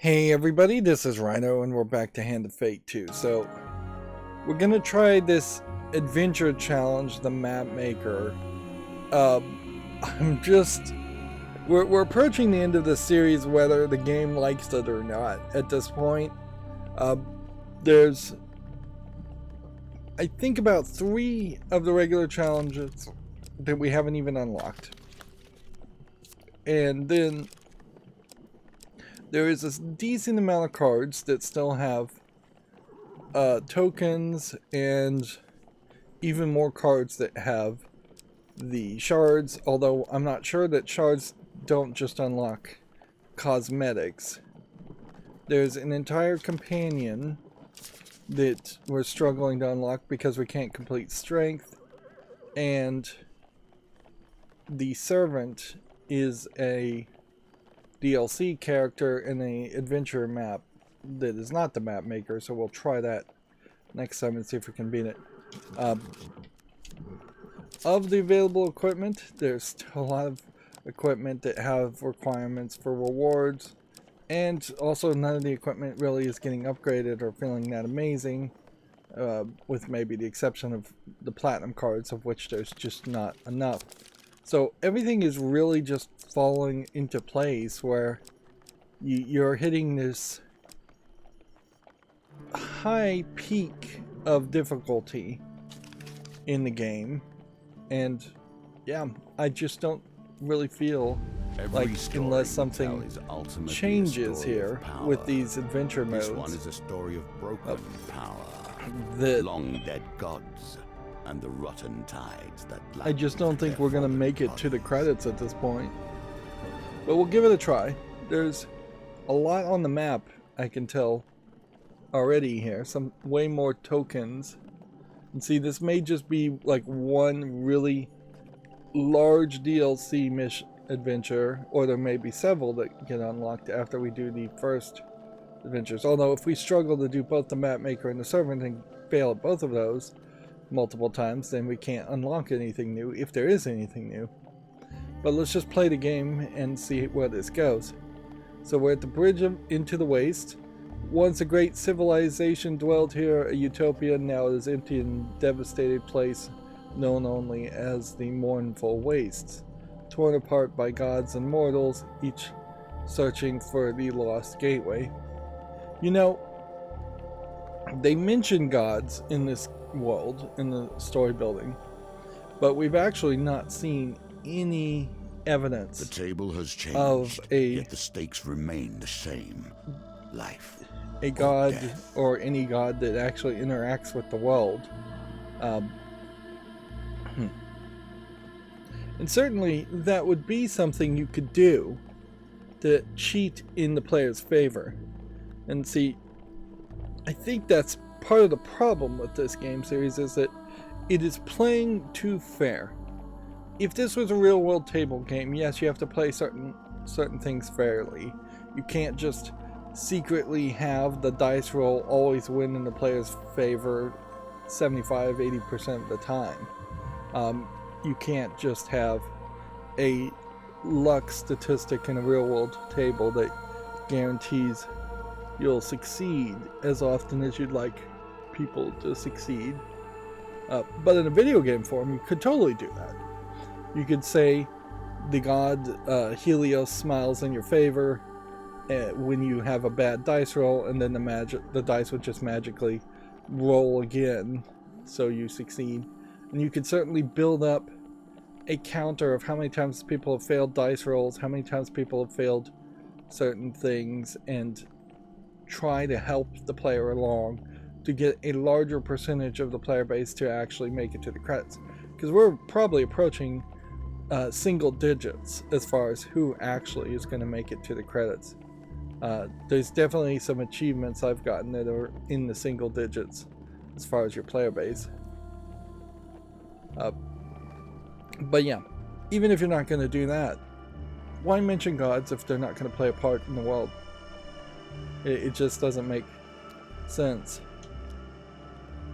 Hey everybody, this is Rydo and we're back to Hand of Fate 2. So, we're gonna try this adventure challenge, the map maker. We're approaching the end of the series whether the game likes it or not at this point. There's, I think, about 3 of the regular challenges that we haven't even unlocked. And then there is a decent amount of cards that still have tokens, and even more cards that have the shards, although I'm not sure that shards don't just unlock cosmetics. There's an entire companion that we're struggling to unlock because we can't complete strength, and the servant is a DLC character in a adventure map that is not the map maker, so we'll try that next time and see if we can beat it. Of the available equipment, there's still a lot of equipment that have requirements for rewards, and also none of the equipment really is getting upgraded or feeling that amazing, with maybe the exception of the platinum cards, of which there's just not enough. So everything is really just falling into place where you're hitting this high peak of difficulty in the game, and yeah, I just don't really feel like, unless something changes here with these adventure modes, this one is a story of broken power, that long dead gods, and the rotten tides that I just don't think we're gonna make it to the credits at this point. But we'll give it a try. There's a lot on the map, I can tell already here. Some way more tokens. And see, this may just be like one really large DLC mission adventure, or there may be several that get unlocked after we do the first adventures. Although if we struggle to do both the map maker and the servant and fail at both of those multiple times, then we can't unlock anything new, if there is anything new. But let's just play the game and see where this goes. So we're at the bridge into the waste. Once a great civilization dwelled here, a utopia. Now it is empty and devastated place known only as the mournful wastes, torn apart by gods and mortals, each searching for the lost gateway. You know, they mention gods in this world, in the story building, but we've actually not seen any evidence. The table has changed, of yet the stakes remain the same. Life, a god, or any god that actually interacts with the world. And certainly that would be something you could do to cheat in the player's favor. And see, I think that's part of the problem with this game series, is that it is playing too fair. If this was a real world table game, yes, you have to play certain things fairly. You can't just secretly have the dice roll always win in the player's favor 75-80% of the time. You can't just have a luck statistic in a real world table that guarantees you'll succeed as often as you'd like people to succeed. But in a video game form, you could totally do that. You could say the god Helios smiles in your favor when you have a bad dice roll, and then the dice would just magically roll again, so you succeed. And you could certainly build up a counter of how many times people have failed dice rolls, how many times people have failed certain things, and try to help the player along to get a larger percentage of the player base to actually make it to the credits. Because we're probably approaching single digits as far as who actually is going to make it to the credits. There's definitely some achievements I've gotten that are in the single digits as far as your player base. But yeah, even if you're not going to do that, why mention gods if they're not going to play a part in the world? It just doesn't make sense.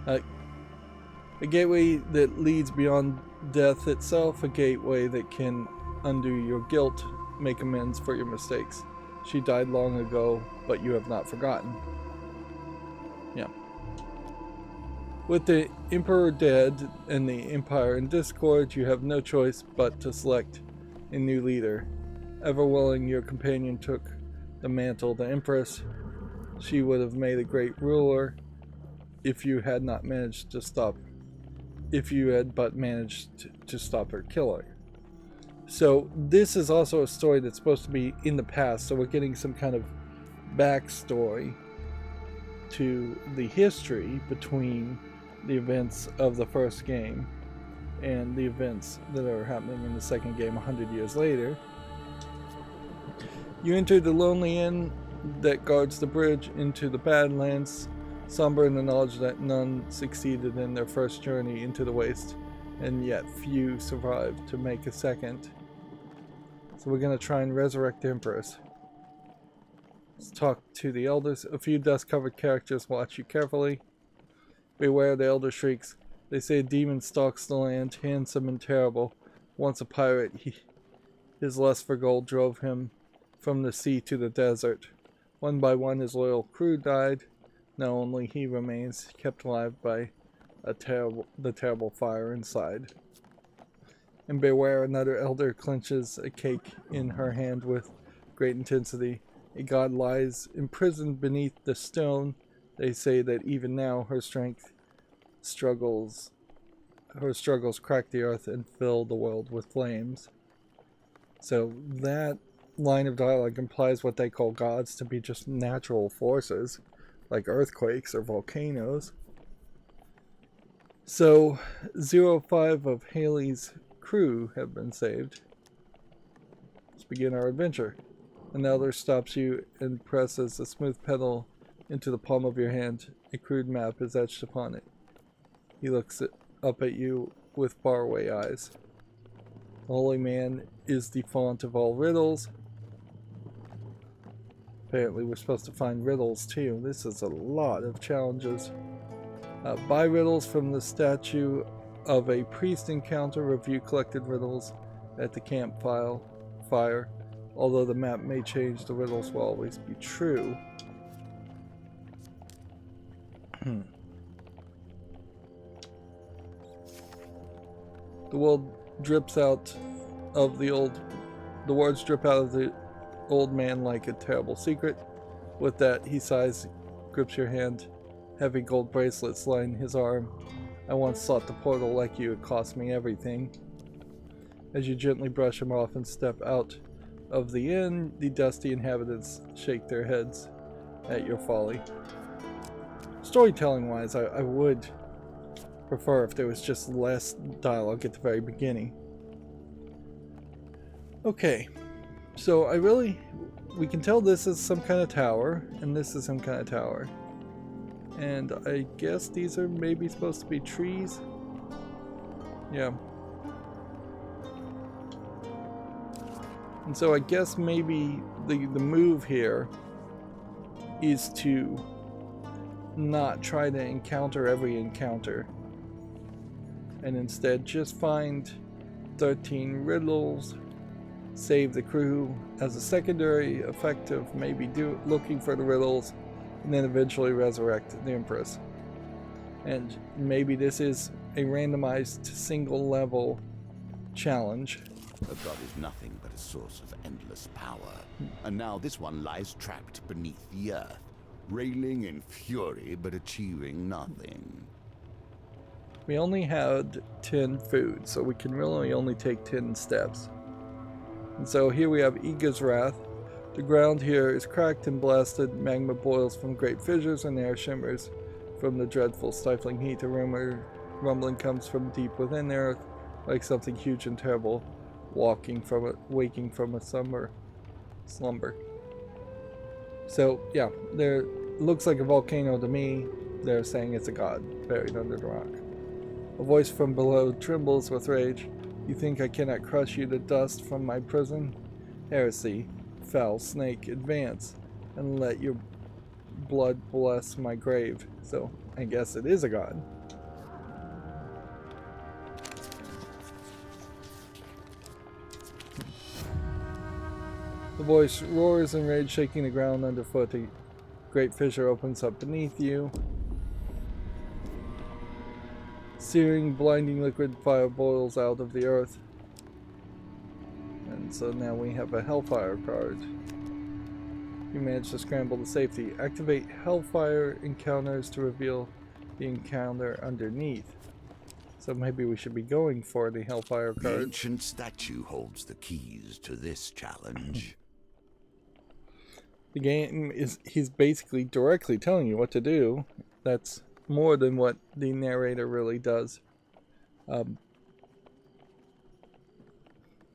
A gateway that leads beyond death itself, a gateway that can undo your guilt, make amends for your mistakes. She died long ago, but you have not forgotten. Yeah. With the Emperor dead and the Empire in discord, you have no choice but to select a new leader. Ever willing, your companion took the mantle, the Empress. She would have made a great ruler if you had not managed to stop, if you had but managed to stop her killer. So this is also a story that's supposed to be in the past, so we're getting some kind of backstory to the history between the events of the first game and the events that are happening in the second game 100 years later. You enter the lonely inn that guards the bridge into the Badlands, somber in the knowledge that none succeeded in their first journey into the waste, and yet few survived to make a second. So we're going to try and resurrect the Empress. Let's talk to the elders. A few dust-covered characters watch you carefully. Beware, the elder shrieks. They say a demon stalks the land, handsome and terrible. Once a pirate, his lust for gold drove him from the sea to the desert. One by one his loyal crew died. Now only he remains, kept alive by the terrible fire inside. And beware, another elder clenches a cake in her hand with great intensity. A god lies imprisoned beneath the stone. They say that even now her struggles crack the earth and fill the world with flames. So that line of dialogue implies what they call gods to be just natural forces, like earthquakes or volcanoes. So 05 of Haley's crew have been saved. Let's begin our adventure. An elder stops you and presses a smooth pedal into the palm of your hand. A crude map is etched upon it. He looks up at you with faraway eyes. The holy man is the font of all riddles. Apparently we're supposed to find riddles too. This is a lot of challenges. Buy riddles from the statue of a priest encounter. Review collected riddles at the campfire. Although the map may change, the riddles will always be true. The world drips out of the words drip out of the old man like a terrible secret. With that, he sighs, grips your hand. Heavy gold bracelets line his arm. I once sought the portal like you. It cost me everything. As you gently brush him off and step out of the inn, the dusty inhabitants shake their heads at your folly. Storytelling wise, I would prefer if there was just less dialogue at the very beginning. Okay, so we can tell this is some kind of tower, and this is some kind of tower. And I guess these are maybe supposed to be trees. Yeah. And so I guess maybe the move here is to not try to encounter every encounter, and instead just find 13 riddles, save the crew as a secondary effective, maybe looking for the riddles, and then eventually resurrect the Empress. And maybe this is a randomized single level challenge. A god is nothing but a source of endless power. And now this one lies trapped beneath the earth, railing in fury but achieving nothing. We only had 10 food, so we can really only take 10 steps. And so here we have Iga's Wrath. The ground here is cracked and blasted. Magma boils from great fissures and air shimmers from the dreadful stifling heat. A rumbling comes from deep within the earth, like something huge and terrible, waking from a slumber. So yeah, there looks like a volcano to me. They're saying it's a god buried under the rock. A voice from below trembles with rage. You think I cannot crush you to dust from my prison? Heresy, foul snake, advance, and let your blood bless my grave. So I guess it is a god. The voice roars in rage, shaking the ground underfoot. A great fissure opens up beneath you. Searing, blinding liquid fire boils out of the earth. And so now we have a Hellfire card. You manage to scramble to safety. Activate Hellfire encounters to reveal the encounter underneath. So maybe we should be going for the Hellfire card. The ancient statue holds the keys to this challenge. The game is, he's basically directly telling you what to do. That's more than what the narrator really does.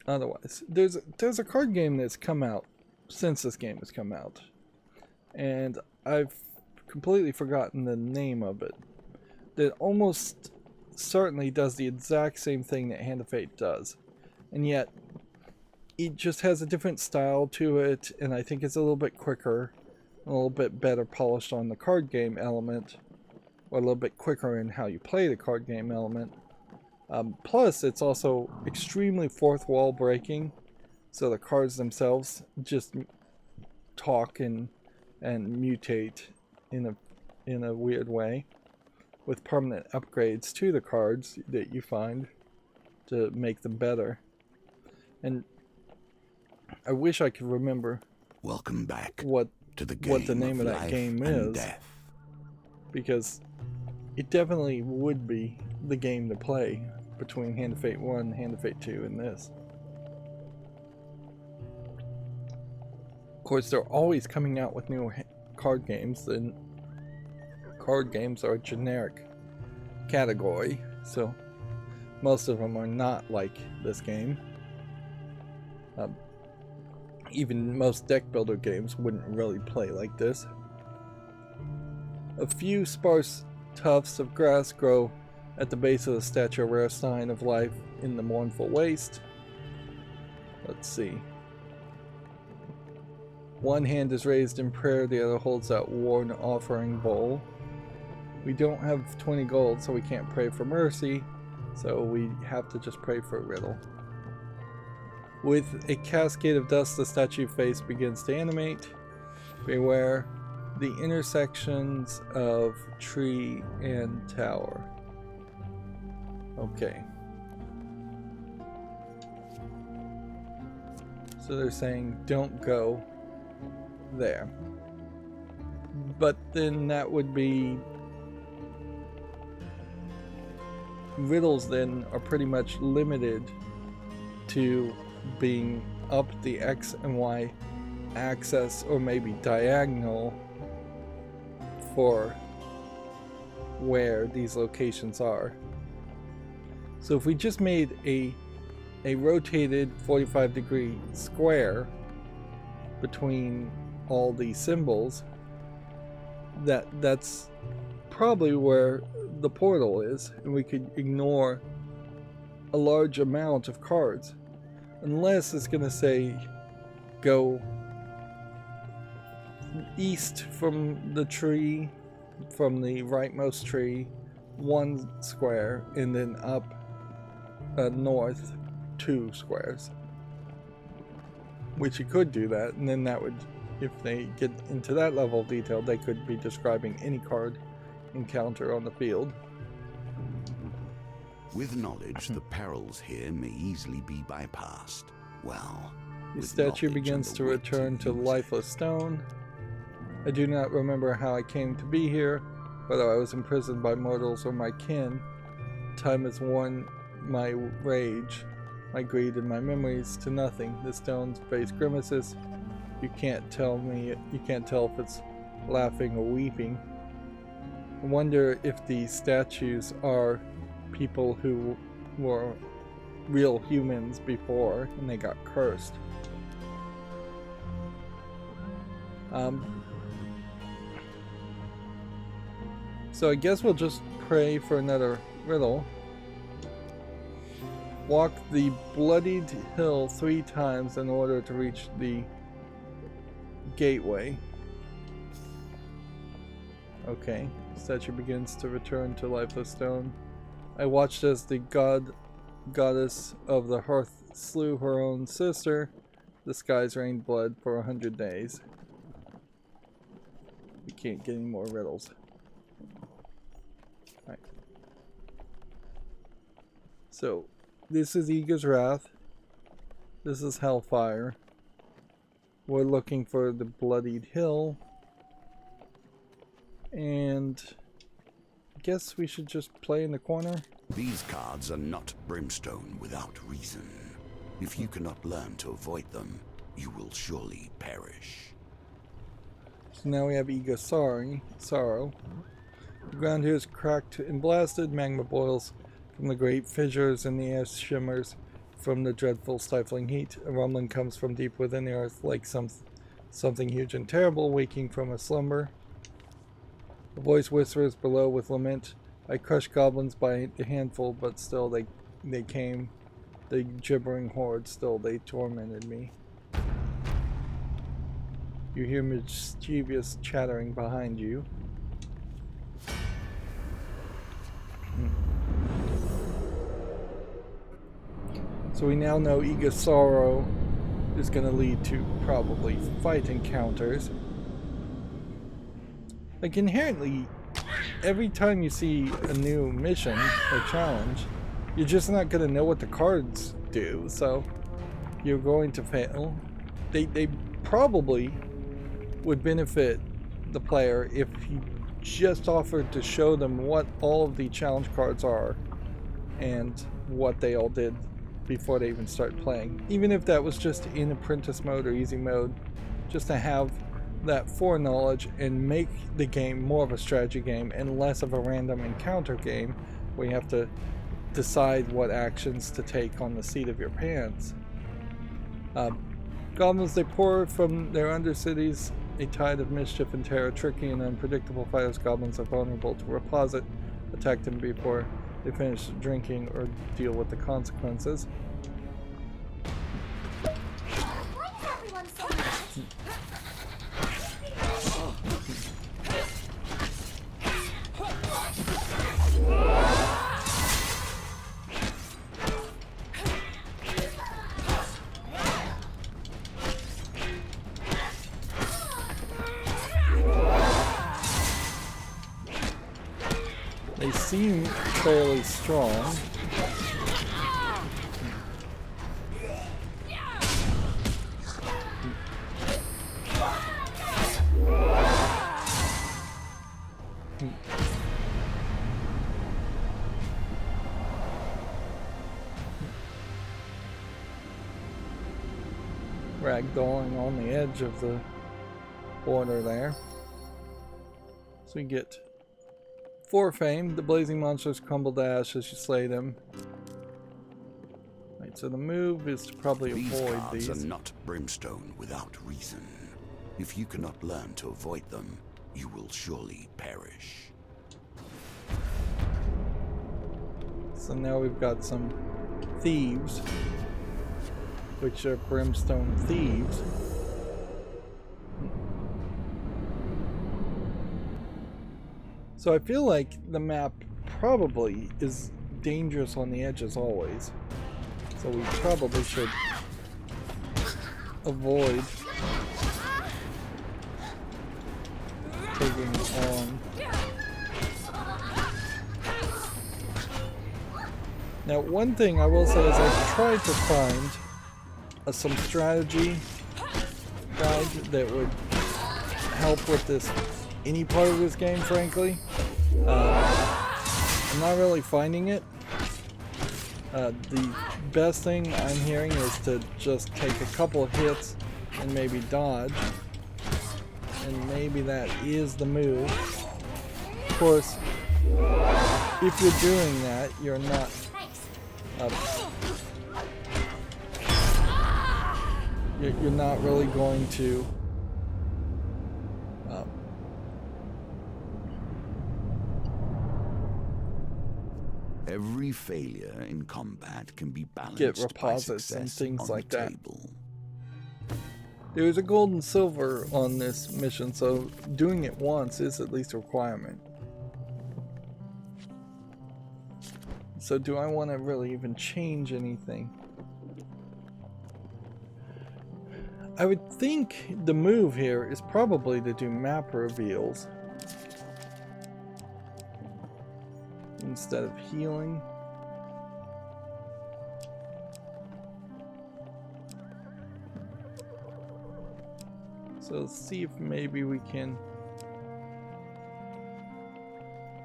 Otherwise, there's a card game that's come out since this game has come out, and I've completely forgotten the name of it. That almost certainly does the exact same thing that Hand of Fate does, and yet it just has a different style to it, and I think it's a little bit quicker, a little bit better polished on the card game element, or a little bit quicker in how you play the card game element. Plus, it's also extremely fourth wall breaking, so the cards themselves just talk and mutate in a weird way, with permanent upgrades to the cards that you find to make them better. And I wish I could remember Welcome back what to the name of that life game and is, death. because it definitely would be the game to play between Hand of Fate 1, Hand of Fate 2, and this. Of course, they're always coming out with new card games, and card games are a generic category, so most of them are not like this game. Even most deck builder games wouldn't really play like this. A few sparse tufts of grass grow at the base of the statue, a rare sign of life in the mournful waste. Let's see. One hand is raised in prayer, the other holds that worn offering bowl. We don't have 20 gold, so we can't pray for mercy, so we have to just pray for a riddle. With a cascade of dust, the statue face begins to animate. Beware the intersections of tree and tower. Okay. So they're saying don't go there. But then that would be... riddles then are pretty much limited to being up the X and Y axis, or maybe diagonal, for where these locations are. So if we just made a rotated 45-degree square between all these symbols, that's probably where the portal is, and we could ignore a large amount of cards, unless it's going to say go east from the tree, from the rightmost tree, 1 square, and then up north 2 squares. Which you could do that, and then that would, if they get into that level of detail, they could be describing any card encounter on the field. With knowledge, the perils here may easily be bypassed. Well, The with statue knowledge begins and to the wit return to use it. lifeless stone. I do not remember how I came to be here, whether I was imprisoned by mortals or my kin. Time has worn my rage, my greed, and my memories to nothing. The stone's face grimaces. You can't tell if it's laughing or weeping. I wonder if these statues are people who were real humans before and they got cursed. So I guess we'll just pray for another riddle. Walk the bloodied hill 3 times in order to reach the gateway. Okay. Statue begins to return to lifeless stone. I watched as the goddess of the hearth slew her own sister. The skies rained blood for 100 days. We can't get any more riddles. Alright. So, this is Eager's Wrath. This is Hellfire. We're looking for the Bloodied Hill. And I guess we should just play in the corner. These cards are not brimstone without reason. If you cannot learn to avoid them, you will surely perish. So now we have Eager's Sorrow. The ground here is cracked and blasted. Magma boils from the great fissures, and the air shimmers from the dreadful stifling heat. A rumbling comes from deep within the earth, like something huge and terrible waking from a slumber. A voice whispers below with lament. I crushed goblins by the handful, but still they came. The gibbering horde, still they tormented me. You hear mischievous chattering behind you. So we now know Eager's Sorrow is going to lead to probably fight encounters. Like inherently, every time you see a new mission or challenge, you're just not going to know what the cards do, so you're going to fail. They probably would benefit the player if he just offered to show them what all of the challenge cards are and what they all did before they even start playing. Even if that was just in apprentice mode or easy mode, just to have that foreknowledge and make the game more of a strategy game and less of a random encounter game where you have to decide what actions to take on the seat of your pants. Goblins, they pour from their undercities a tide of mischief and terror. Tricky and unpredictable fighters, goblins are vulnerable to reposit. Attack them before they finish drinking or deal with the consequences. They seem fairly strong. Ragdolling on the edge of the border there. So we get 4 fame. The blazing monsters crumble to ash as you slay them. Right, so the move is to probably avoid these. These cards are not brimstone without reason. If you cannot learn to avoid them, you will surely perish. So now we've got some thieves, which are brimstone thieves. So I feel like the map probably is dangerous on the edges always. So we probably should avoid taking on. Now, one thing I will say is I've tried to find some strategy guide that would help with this, any part of this game, frankly. I'm not really finding it. The best thing I'm hearing is to just take a couple of hits and maybe dodge. And maybe that is the move. Of course, if you're doing that, you're not you're not really going to every failure in combat can be balanced get by reposits and success things on like the that. table. There's a gold and silver on this mission, so doing it once is at least a requirement. So do I want to really even change anything? I would think the move here is probably to do map reveals instead of healing. So let's see if maybe we can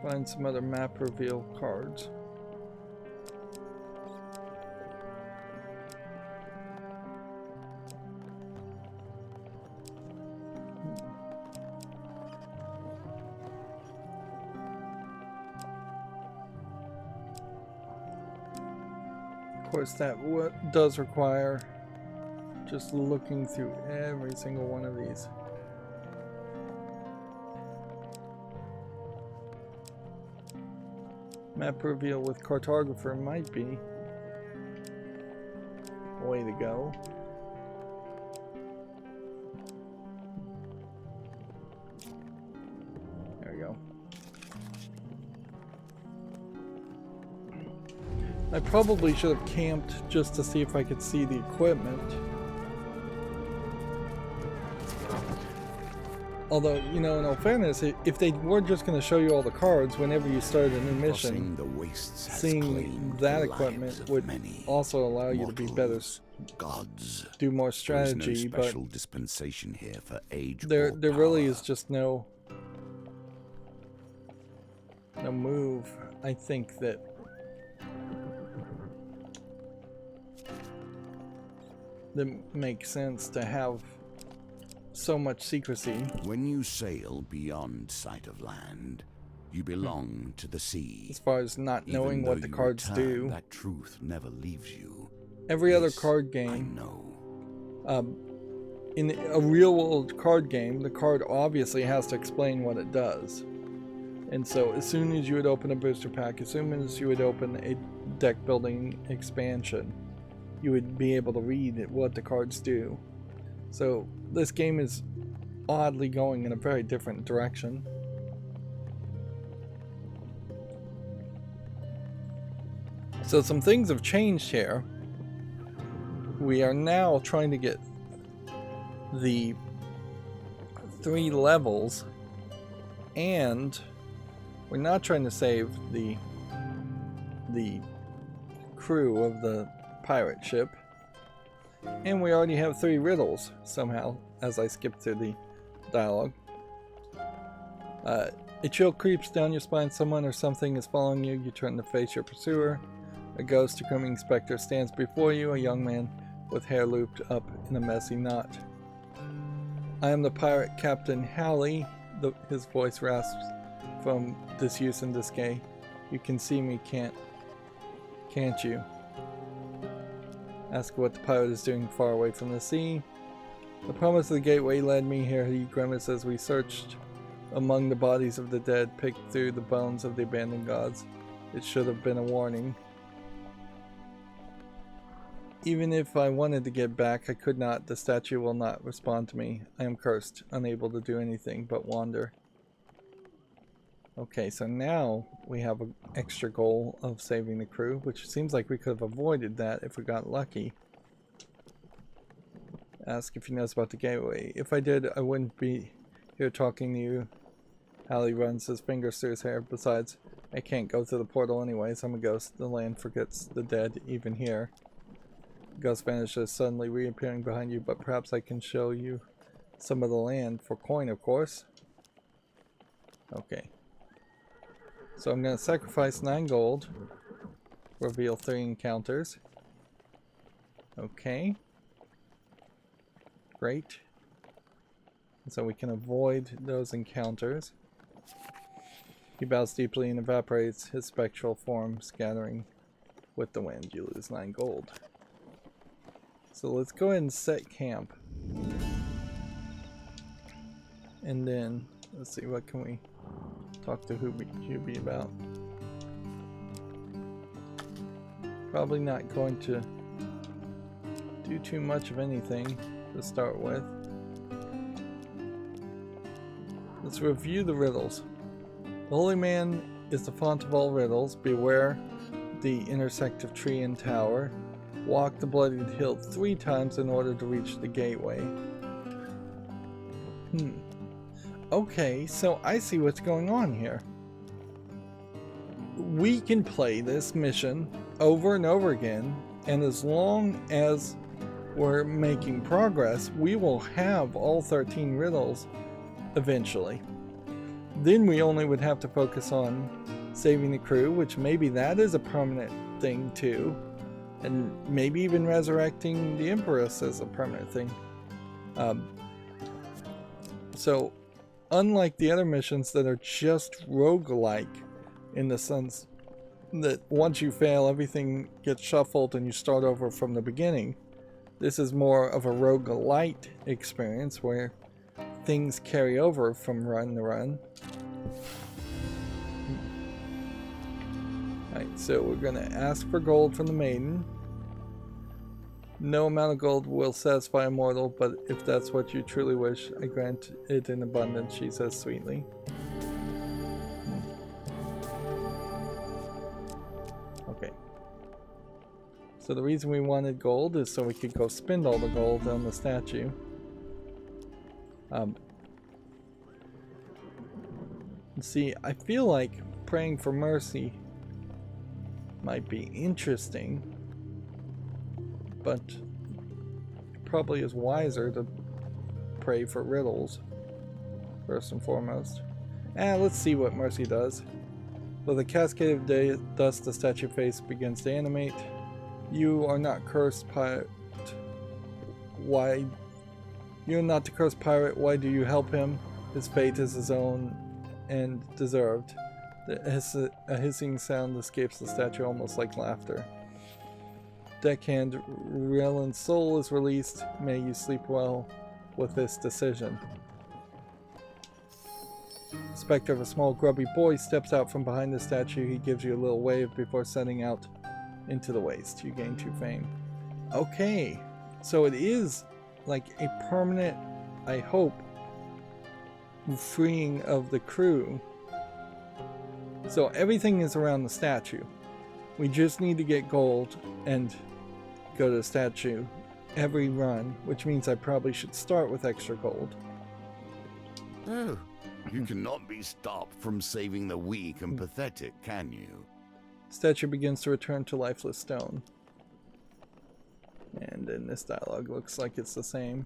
find some other map reveal cards. Of course, that does require just looking through every single one of these. Map reveal with cartographer might be a way to go. There we go. I probably should have camped just to see if I could see the equipment. Although, you know, in all fairness, if they were just going to show you all the cards whenever you started a new mission, seeing that equipment would also allow you to be better, do more strategy, but dispensation here for age there really is just no move, I think, that makes sense to have so much secrecy. When you sail beyond sight of land, you belong to the sea. As far as not knowing what the cards do, that truth never leaves you. Every other card game, I know. In a real world card game, the card obviously has to explain what it does. And so as soon as you would open a booster pack, as soon as you would open a deck building expansion, you would be able to read what the cards do. So this game is oddly going in a very different direction. So some things have changed here. We are now trying to get the 3 levels, and we're not trying to save the crew of the pirate ship. And we already have 3 riddles, somehow, as I skip through the dialogue. A chill creeps down your spine. Someone or something is following you. You turn to face your pursuer. A ghost, a grooming specter, stands before you. A young man with hair looped up in a messy knot. I am the pirate Captain Halley. His voice rasps from disuse and disgay. You can see me, can't you? Ask what the pirate is doing far away from the sea. The promise of the gateway led me here, he grimaced as we searched among the bodies of the dead, picked through the bones of the abandoned gods. It should have been a warning. Even if I wanted to get back, I could not. The statue will not respond to me. I am cursed, unable to do anything but wander. Okay, so now we have an extra goal of saving the crew, which seems like we could have avoided that if we got lucky. Ask if he knows about the gateway. If I did, I wouldn't be here talking to you. Hallie runs his fingers through his hair. Besides, I can't go through the portal anyways. I'm a ghost. The land forgets the dead, even here. The ghost vanishes, suddenly reappearing behind you, but perhaps I can show you some of the land for coin, of course. Okay. So I'm going to sacrifice 9 gold, reveal 3 encounters. Okay. Great. And so we can avoid those encounters. He bows deeply and evaporates, his spectral form scattering with the wind. You lose 9 gold. So let's go ahead and set camp. And then, let's see, what can we talk to Hubie about? Probably not going to do too much of anything to start with. Let's review the riddles. The Holy Man is the font of all riddles. Beware the intersect of tree and tower. Walk the bloodied hill 3 times in order to reach the gateway. Okay, so I see what's going on here. We can play this mission over and over again, and as long as we're making progress, we will have all 13 riddles eventually. Then we only would have to focus on saving the crew, which maybe that is a permanent thing too, and maybe even resurrecting the Empress as a permanent thing. So unlike the other missions that are just roguelike in the sense that once you fail everything gets shuffled and you start over from the beginning, this is more of a roguelite experience where things carry over from run to run. Alright, so we're going to ask for gold from the maiden. No amount of gold will satisfy a mortal, but if that's what you truly wish, I grant it in abundance, she says sweetly. Okay. So the reason we wanted gold is so we could go spend all the gold on the statue. See, I feel like praying for mercy might be interesting, but it probably is wiser to pray for riddles first and foremost. Let's see what mercy does. With a cascade of dust, the statue face begins to animate. You are not cursed, pirate. Why? You're not the cursed pirate. Why do you help him? His fate is his own and deserved. A hissing sound escapes the statue, almost like laughter. Deckhand Rellen's soul is released. May you sleep well with this decision. Spectre of a small grubby boy steps out from behind the statue. He gives you a little wave before setting out into the waste. You gain 2 fame. Okay, so it is like a permanent, I hope, freeing of the crew. So everything is around the statue. We just need to get gold and go to the statue every run, which means I probably should start with extra gold. Oh, you cannot be stopped from saving the weak and pathetic, can you? Statue begins to return to lifeless stone. And then this dialogue looks like it's the same.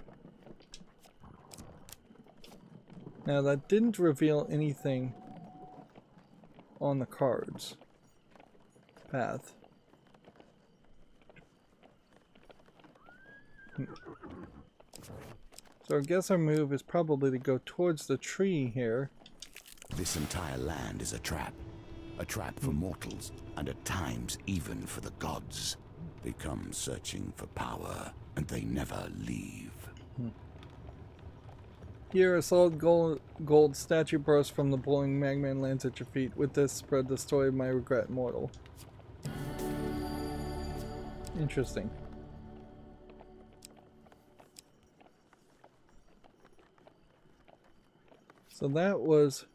Now that didn't reveal anything on the cards path. So I guess our move is probably to go towards the tree here. This entire land is a trap for mortals, and at times even for the gods. They come searching for power, and they never leave. Here, a solid gold statue bursts from the boiling magma and lands at your feet. With this, spread the story of my regret, mortal. Interesting. So that was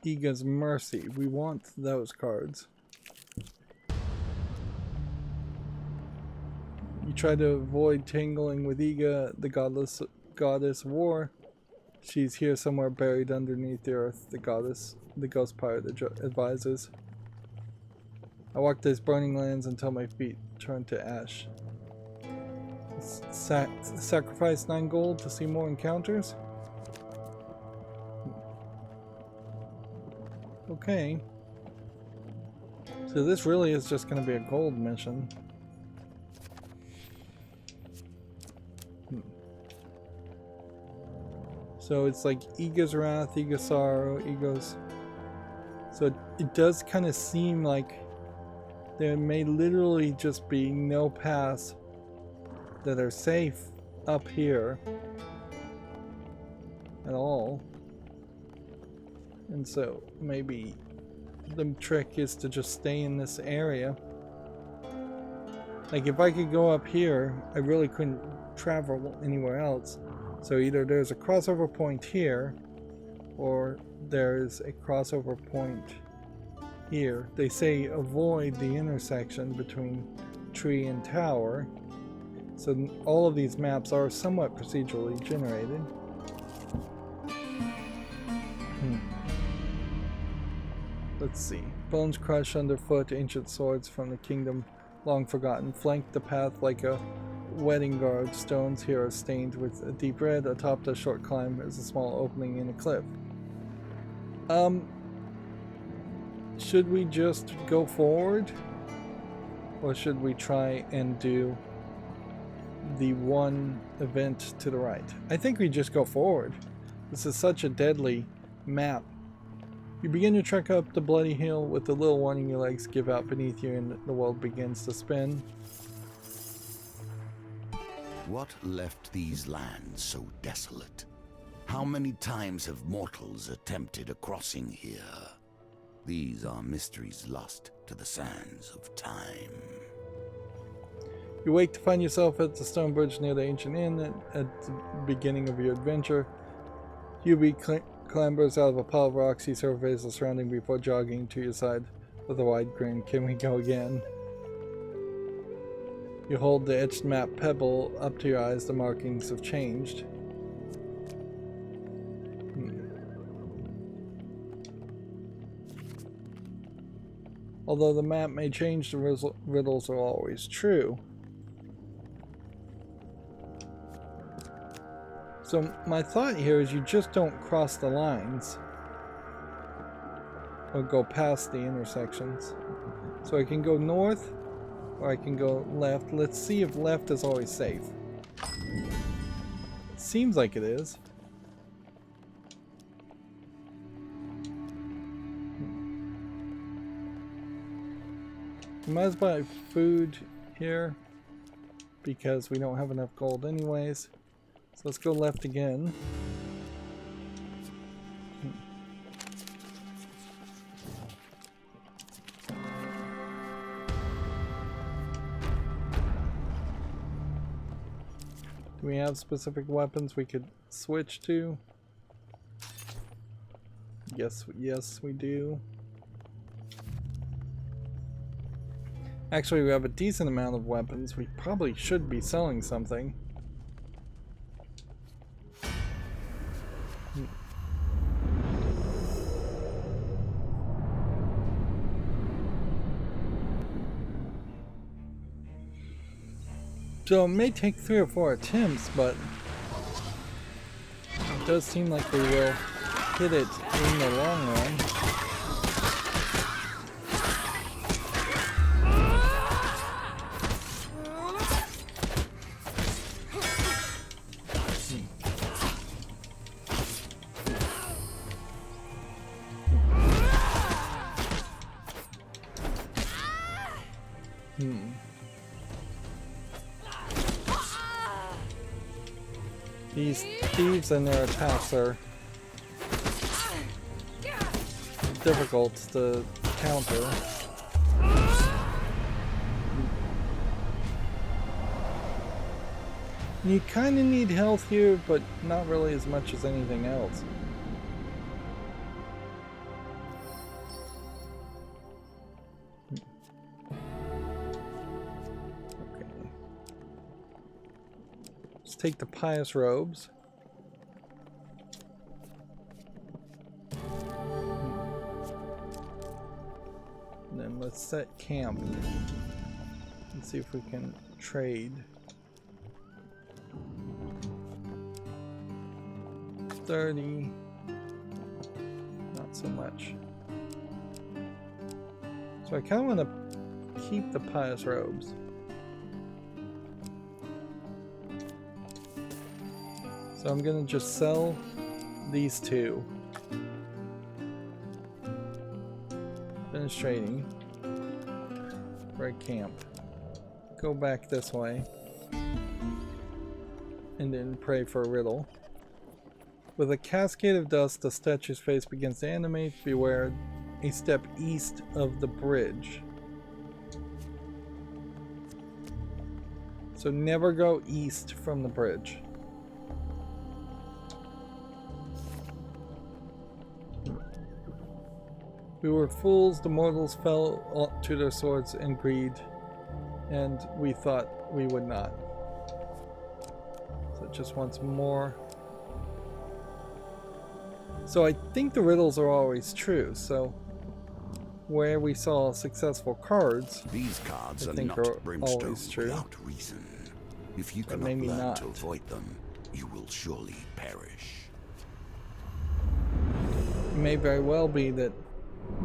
Iga's Mercy. We want those cards. You try to avoid tangling with Iga, the goddess of war. She's here somewhere buried underneath the earth, the ghost pirate advises. I walk these burning lands until my feet turn to ash. Sacrifice 9 gold to see more encounters? Okay. So this really is just going to be a gold mission. So it's like Iga's Wrath, Iga's Sorrow, Iga's... So it does kind of seem like there may literally just be no paths that are safe up here at all. And so maybe the trick is to just stay in this area. Like if I could go up here, I really couldn't travel anywhere else. So either there's a crossover point here, or there's a crossover point here. They say avoid the intersection between tree and tower. So all of these maps are somewhat procedurally generated. Let's see. Bones crush underfoot, ancient swords from the kingdom long forgotten, flank the path like a wedding guard. Stones here are stained with a deep red. Atop the short climb is a small opening in a cliff. Should we just go forward? Or should we try and do the one event to the right? I think we just go forward. This is such a deadly map. You begin to trek up the bloody hill with the little warning your legs give out beneath you and the world begins to spin. What left these lands so desolate? How many times have mortals attempted a crossing here? These are mysteries lost to the sands of time. You wake to find yourself at the stone bridge near the ancient inn at the beginning of your adventure. Hubie clambers out of a pile of rocks. He surveys the surrounding before jogging to your side with a wide grin. Can we go again? You hold the etched map pebble up to your eyes. The markings have changed. Although the map may change, the riddles are always true. So my thought here is you just don't cross the lines or go past the intersections. So I can go north or I can go left. Let's see if left is always safe. It seems like it is. We might as well buy food here because we don't have enough gold anyways. So let's go left again. Do we have specific weapons we could switch to? Yes, we do. Actually, we have a decent amount of weapons. We probably should be selling something. So it may take 3 or 4 attempts, but it does seem like we will hit it in the long run. These thieves and their attacks are difficult to counter. You kind of need health here, but not really as much as anything else. Take the pious robes. And then let's set camp and see if we can trade. 30. Not so much. So I kind of want to keep the pious robes. So I'm gonna just sell these two. Finish trading. Break camp. Go back this way. And then pray for a riddle. With a cascade of dust, the statue's face begins to animate. Beware, a step east of the bridge. So never go east from the bridge. We were fools, the mortals fell to their swords and greed. and we thought we would not. So it just wants more. So I think the riddles are always true, so where we saw successful cards, these cards I are think not are brimstone always true. without reason. If you But cannot maybe learn not. to avoid them, you will surely perish. It may very well be that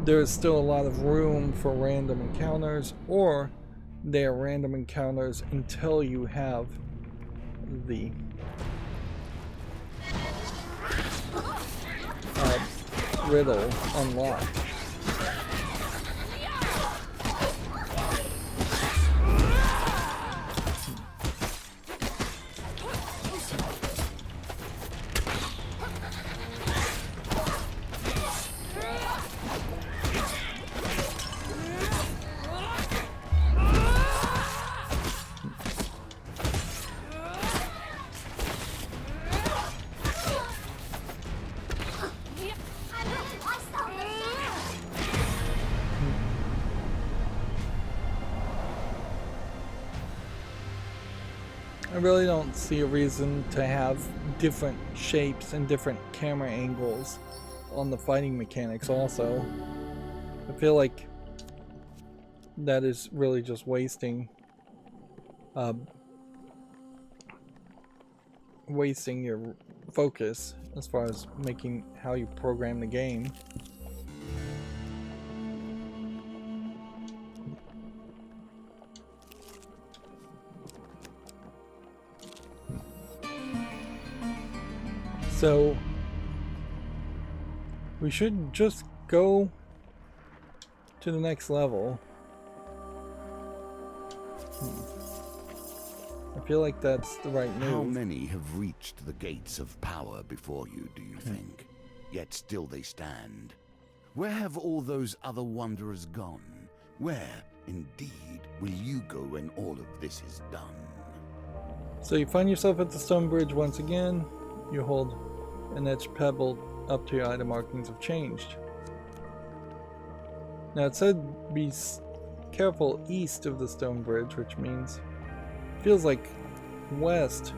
there's still a lot of room for random encounters, or they are random encounters until you have the riddle unlocked. I really don't see a reason to have different shapes and different camera angles on the fighting mechanics also. I feel like that is really just wasting wasting your focus as far as making how you program the game. So we should just go to the next level. I feel like that's the right move. How many have reached the gates of power before you, do you think? Yet still they stand. Where have all those other wanderers gone? Where, indeed, will you go when all of this is done? So you find yourself at the stone bridge once again. You hold an etched pebble up to your item markings have changed. Now it said be careful east of the stone bridge, which means feels like west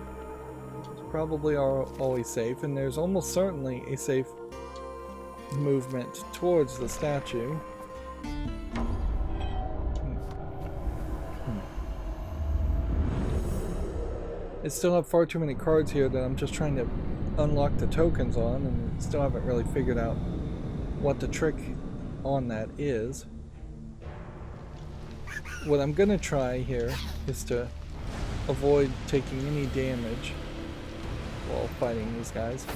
is probably always safe, and there's almost certainly a safe movement towards the statue. I still have far too many cards here that I'm just trying to unlock the tokens on, and still haven't really figured out what the trick on that is. What I'm gonna try here is to avoid taking any damage while fighting these guys.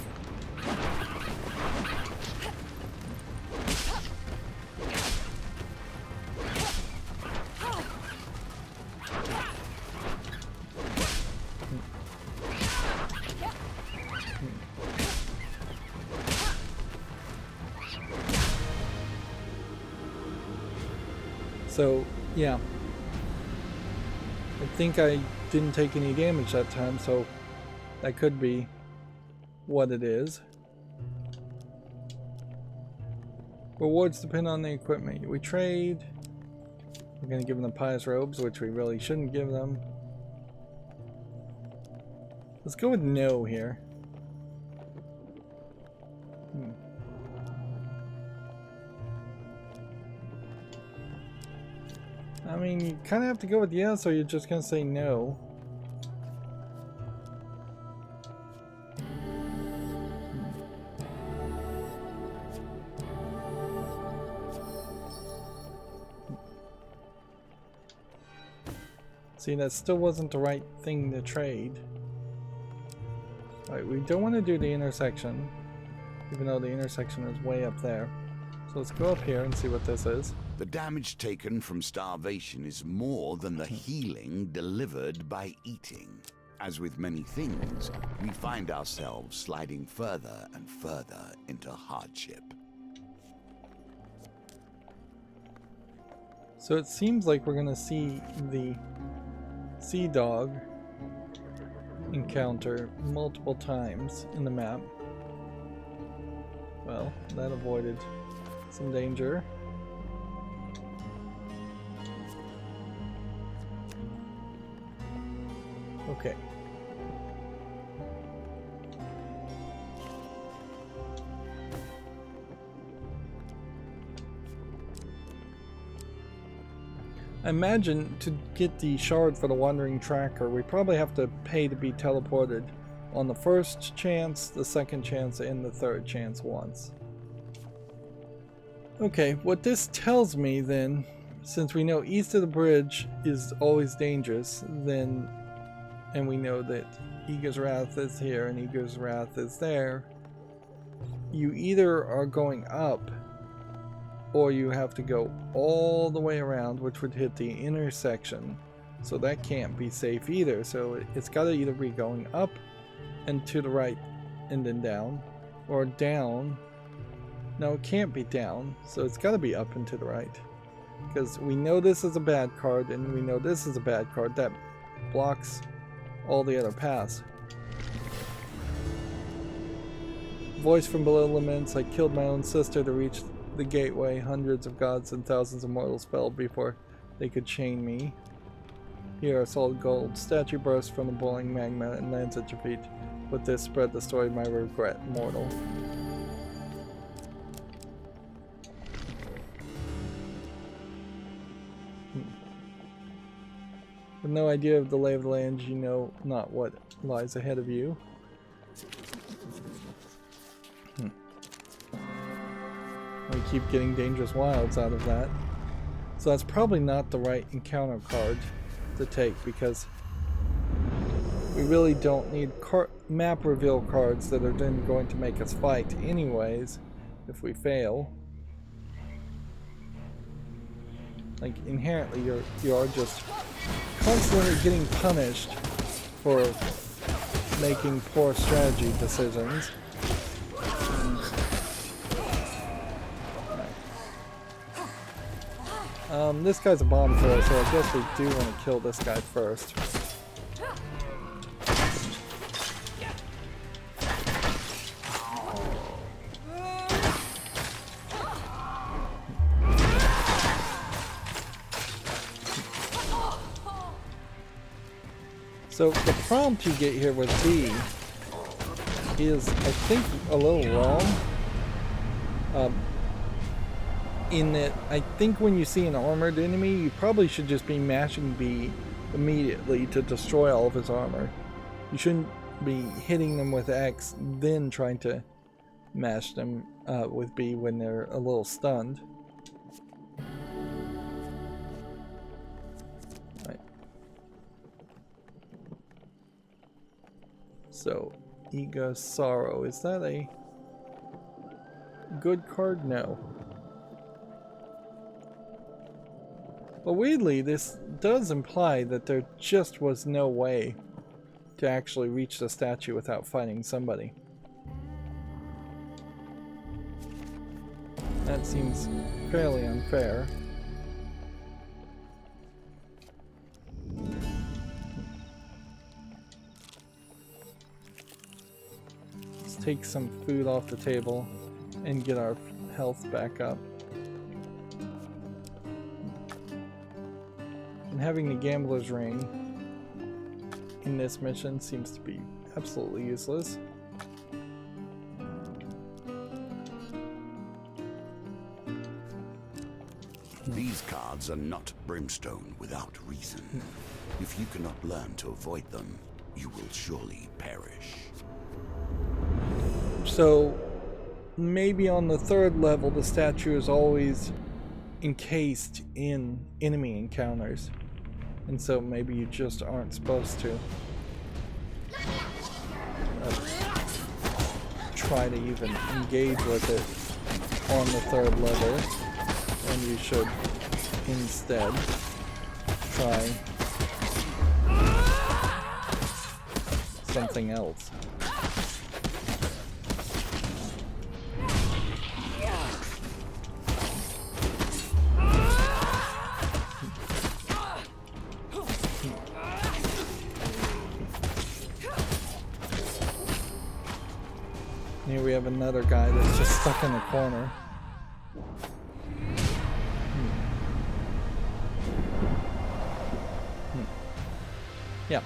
So, yeah. I think I didn't take any damage that time, so that could be what it is. Rewards depend on the equipment we trade. We're going to give them pious robes, which we really shouldn't give them. Let's go with no here. I mean, you kind of have to go with yes, or you're just going to say no. See, that still wasn't the right thing to trade. Alright, we don't want to do the intersection, even though the intersection is way up there. So let's go up here and see what this is. The damage taken from starvation is more than the healing delivered by eating. As with many things, we find ourselves sliding further and further into hardship. So it seems like we're gonna see the sea dog encounter multiple times in the map. Well, that avoided some danger. Okay. I imagine to get the shard for the wandering tracker, we probably have to pay to be teleported on the first chance, the second chance, and the third chance once. Okay, what this tells me then, since we know east of the bridge is always dangerous, then, and we know that Eager's Wrath is here and Eager's Wrath is there, you either are going up or you have to go all the way around, which would hit the intersection. So that can't be safe either. So it's got to either be going up and to the right and then down, or down. No, it can't be down. So it's got to be up and to the right. Because we know this is a bad card and we know this is a bad card. That blocks all the other paths. Voice from below laments, I killed my own sister to reach the gateway. Hundreds of gods and thousands of mortals fell before they could chain me. Here, a solid gold statue bursts from the boiling magma and lands at your feet. With this, spread the story of my regret, mortal. With no idea of the lay of the land, you know not what lies ahead of you. We keep getting dangerous wilds out of that. So that's probably not the right encounter card to take, because we really don't need map reveal cards that are then going to make us fight anyways if we fail. Like, inherently you are just constantly getting punished for making poor strategy decisions. This guy's a bomb thrower, so I guess we do want to kill this guy first. So the prompt you get here with B is, I think, a little wrong. In that, I think when you see an armored enemy, you probably should just be mashing B immediately to destroy all of his armor. You shouldn't be hitting them with X, then trying to mash them with B when they're a little stunned. Right. So, Ega Sorrow, is that a good card? No. But weirdly, this does imply that there just was no way to actually reach the statue without fighting somebody. That seems fairly unfair. Let's take some food off the table and get our health back up. Having the gambler's ring in this mission seems to be absolutely useless. These cards are not brimstone without reason. If you cannot learn to avoid them, you will surely perish. So maybe on the third level the statue is always encased in enemy encounters. And so maybe you just aren't supposed to try to even engage with it on the third level, and you should instead try something else. Here we have another guy that's just stuck in the corner. Yeah,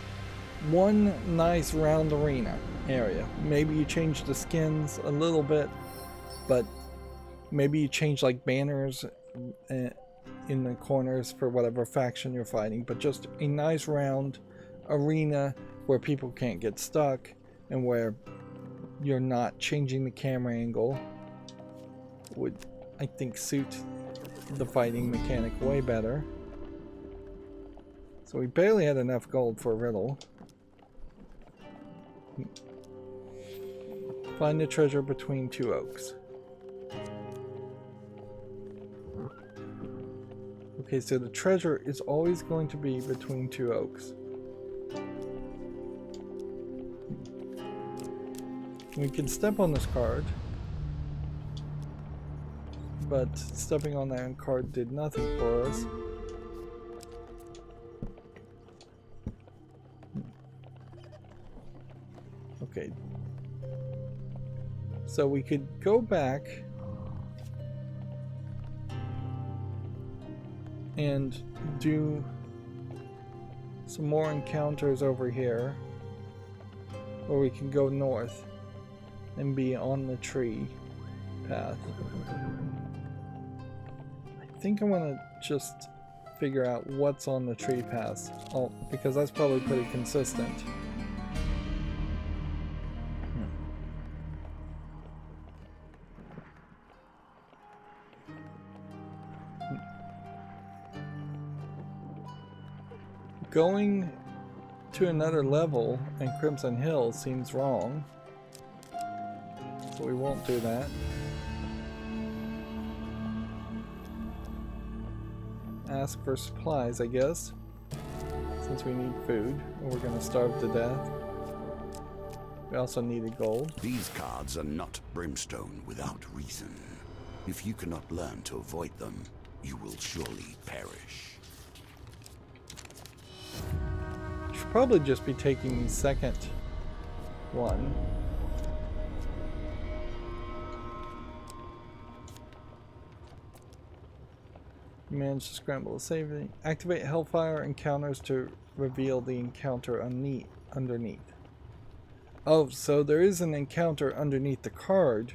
one nice round arena area. Maybe you change the skins a little bit, but maybe you change like banners in the corners for whatever faction you're fighting, but just a nice round arena where people can't get stuck and where you're not changing the camera angle would, I think, suit the fighting mechanic way better. So we barely had enough gold for a riddle. Find the treasure between two oaks. Okay, so the treasure is always going to be between two oaks. We can step on this card, but stepping on that card did nothing for us. Okay. So we could go back and do some more encounters over here, or we can go north and be on the tree path. I think I want to just figure out what's on the tree path, because that's probably pretty consistent. Going to another level in Crimson Hill seems wrong, so we won't do that. Ask for supplies, I guess, since we need food, and we're gonna starve to death. We also needed gold. These cards are not brimstone without reason. If you cannot learn to avoid them, you will surely perish. Should probably just be taking the second one. Manage to scramble to safety. Activate Hellfire encounters to reveal the encounter underneath. Oh, so there is an encounter underneath the card,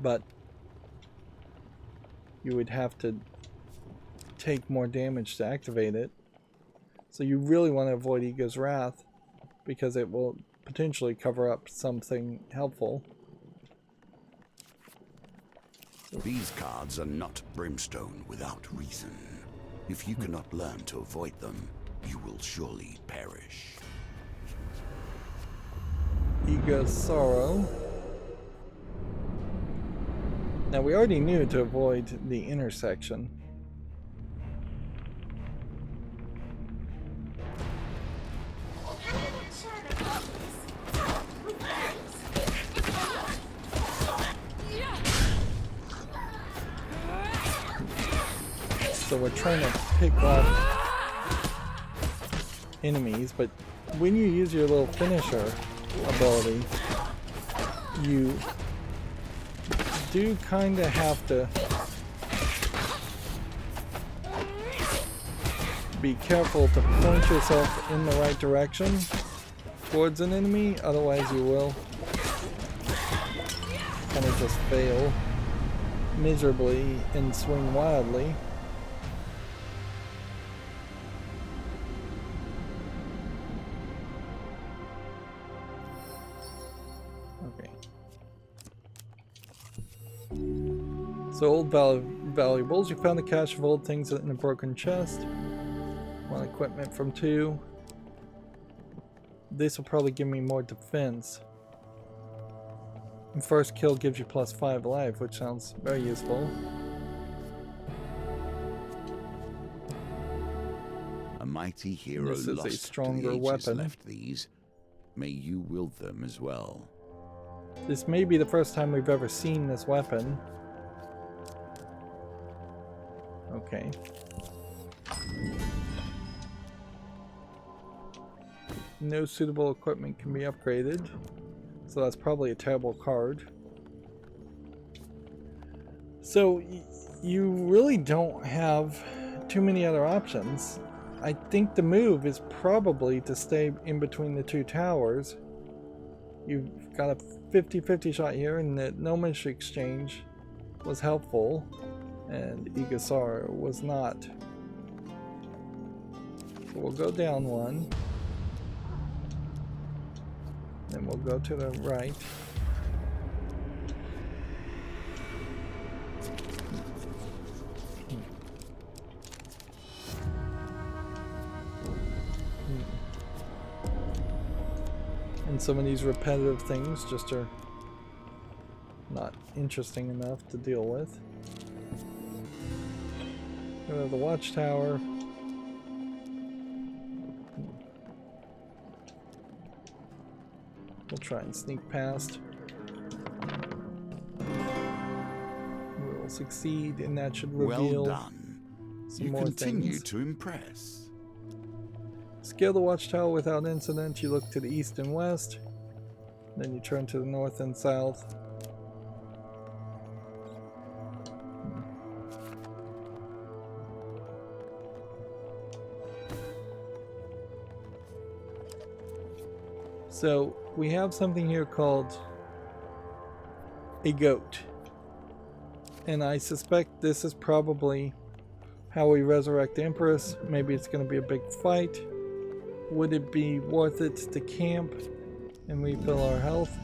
but you would have to take more damage to activate it. So you really want to avoid Ego's Wrath, because it will potentially cover up something helpful. These cards are not brimstone without reason. If you cannot learn to avoid them, you will surely perish. Ego's Sorrow. Now we already knew to avoid the intersection. So we're trying to pick off enemies, but when you use your little finisher ability, you do kind of have to be careful to point yourself in the right direction towards an enemy, otherwise you will kind of just fail miserably and swing wildly. So old valuables. You found the cache of old things in a broken chest. One equipment from 2. This will probably give me more defense. And first kill gives you +5 life, which sounds very useful. A mighty hero This is lost a stronger to the ages weapon. left these. May you wield them as well. This may be the first time we've ever seen this weapon. Okay. No suitable equipment can be upgraded, so that's probably a terrible card. So you really don't have too many other options. I think the move is probably to stay in between the two towers. You've got a 50-50 shot here, and the Gnomish exchange was helpful, and Igasar was not. So we'll go down one. Then we'll go to the right. And some of these repetitive things just are not interesting enough to deal with. Go to the watchtower. We'll try and sneak past. We'll succeed, and that should reveal well done. some You more continue things. to impress. Scale the watchtower without incident. You look to the east and west. Then you turn to the north and south. So we have something here called a goat. And I suspect this is probably how we resurrect the Empress. Maybe it's going to be a big fight. Would it be worth it to camp and refill our health?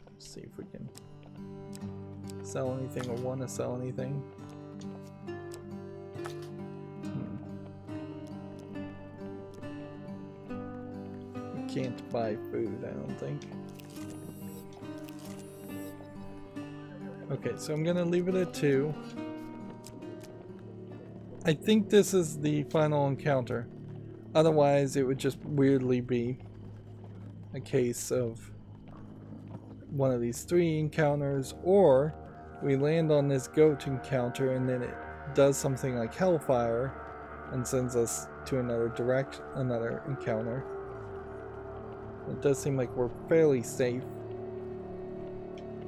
Let's see if we can sell anything or want to sell anything. We can't buy food, I don't think. Okay, so I'm gonna leave it at 2. I think this is the final encounter. Otherwise, it would just weirdly be a case of one of these 3 encounters, or we land on this goat encounter and then it does something like Hellfire and sends us to another encounter. It does seem like we're fairly safe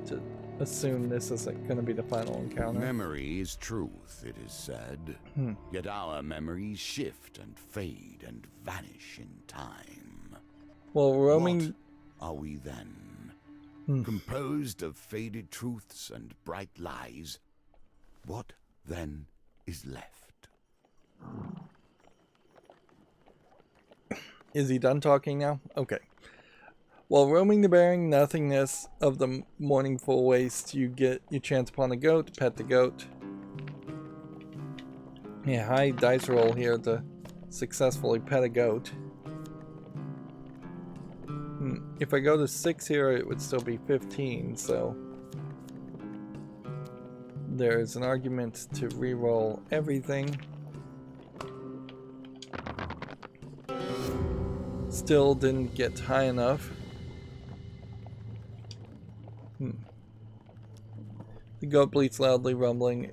to assume this is going to be the final encounter. Memory is truth, it is said. Yet our memories shift and fade and vanish in time. Well, roaming... What are we then? Composed of faded truths and bright lies. What then is left? Is he done talking now? Okay. While roaming the barren nothingness of the mournful waste, you chance upon a goat, pet the goat. Yeah, high dice roll here to successfully pet a goat. If I go to 6 here, it would still be 15, so there's an argument to re-roll everything. Still didn't get high enough. The goat bleats loudly, rumbling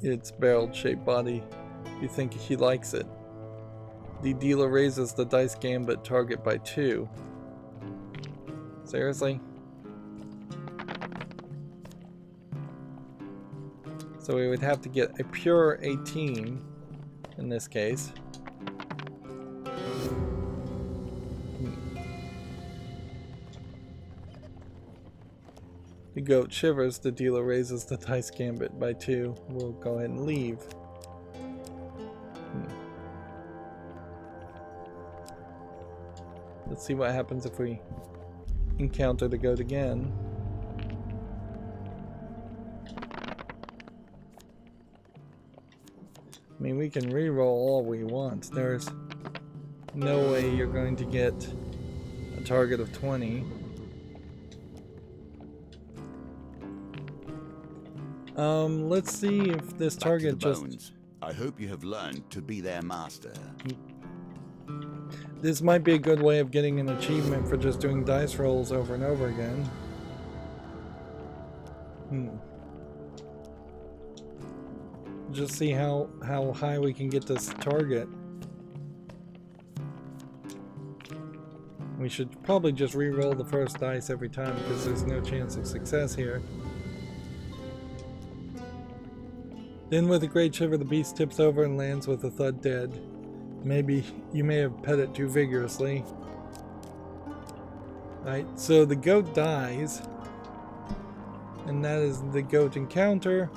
its barrel-shaped body. You think he likes it. The dealer raises the dice gambit target by 2. Seriously? So we would have to get a pure 18 in this case. The goat shivers, the dealer raises the dice gambit by 2. We'll go ahead and leave. Let's see what happens if we encounter the goat again. I mean, we can re-roll all we want. There's no way you're going to get a target of 20. Let's see if this target just... I hope you have learned to be their master. This might be a good way of getting an achievement for just doing dice rolls over and over again. Just see how high we can get this target. We should probably just re-roll the first dice every time because there's no chance of success here. Then with a great shiver the beast tips over and lands with a thud dead. Maybe you may have pet it too vigorously. Right, so the goat dies. And that is the goat encounter.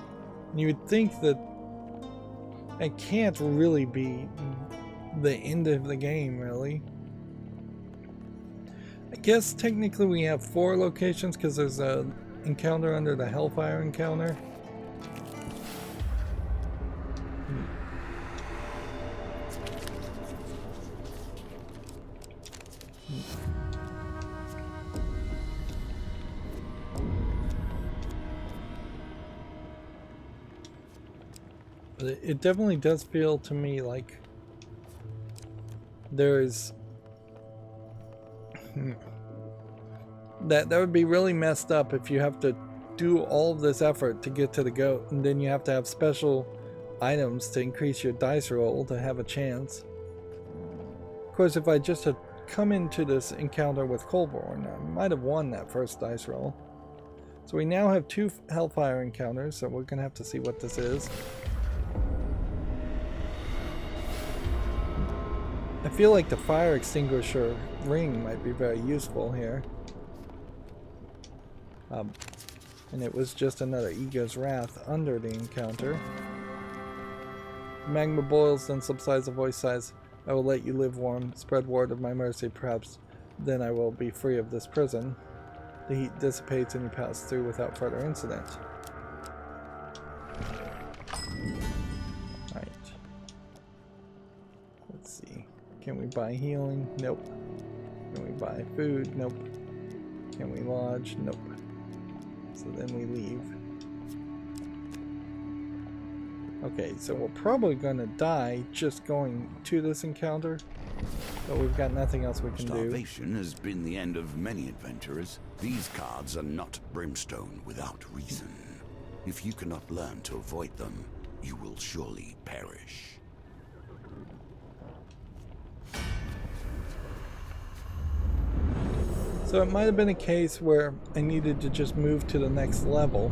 You would think that it can't really be the end of the game, really. I guess technically we have 4 locations because there's a encounter under the Hellfire encounter. But it definitely does feel to me like there's that would be really messed up if you have to do all of this effort to get to the goat and then you have to have special items to increase your dice roll to have a chance. Of course, if I just had come into this encounter with Colborn, I might have won that first dice roll. So we now have 2 Hellfire encounters, so we're gonna have to see what this is. I feel like the fire extinguisher ring might be very useful here. And it was just another Ego's Wrath under the encounter. Magma boils, then subsides. The voice says, I will let you live warm. Spread word of my mercy, perhaps then I will be free of this prison. The heat dissipates and you pass through without further incident. Alright. Let's see. Can we buy healing? Nope. Can we buy food? Nope. Can we lodge? Nope. So then we leave. Okay, so we're probably gonna die just going to this encounter, but we've got nothing else we can do. Starvation has been the end of many adventurers. These cards are not brimstone without reason. If you cannot learn to avoid them, you will surely perish. So it might have been a case where I needed to just move to the next level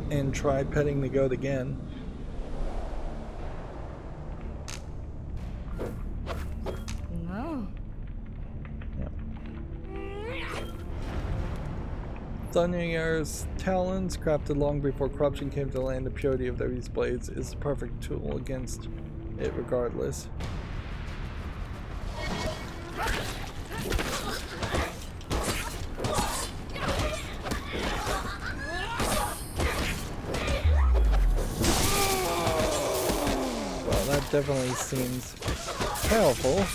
and try petting the goat again. No. Yeah. Thunder's talons, crafted long before corruption came to land, the purity of these blades is the perfect tool against it regardless. Definitely seems powerful,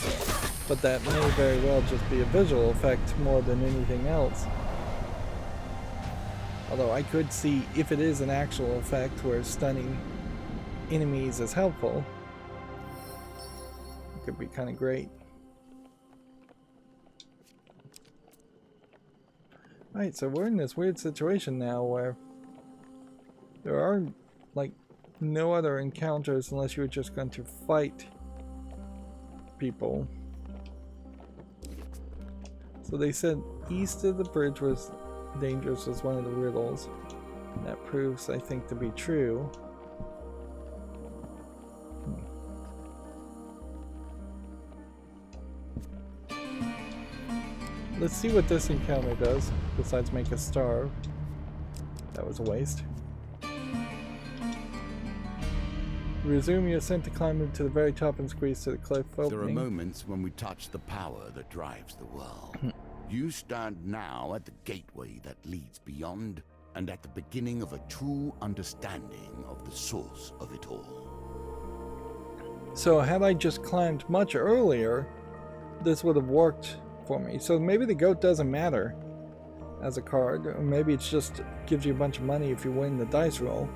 but that may very well just be a visual effect more than anything else. Although I could see if it is an actual effect where stunning enemies is helpful, it could be kind of great. Right, so we're in this weird situation now where there are like no other encounters unless you were just going to fight people. So they said east of the bridge was dangerous was one of the riddles. And that proves, I think, to be true. Let's see what this encounter does, besides make us starve. That was a waste. Resume your ascent to climb to the very top and squeeze to the cliff opening. There are moments when we touch the power that drives the world. You stand now at the gateway that leads beyond, and at the beginning of a true understanding of the source of it all. So had I just climbed much earlier, this would have worked for me. So maybe the goat doesn't matter as a card, or maybe it just gives you a bunch of money if you win the dice roll.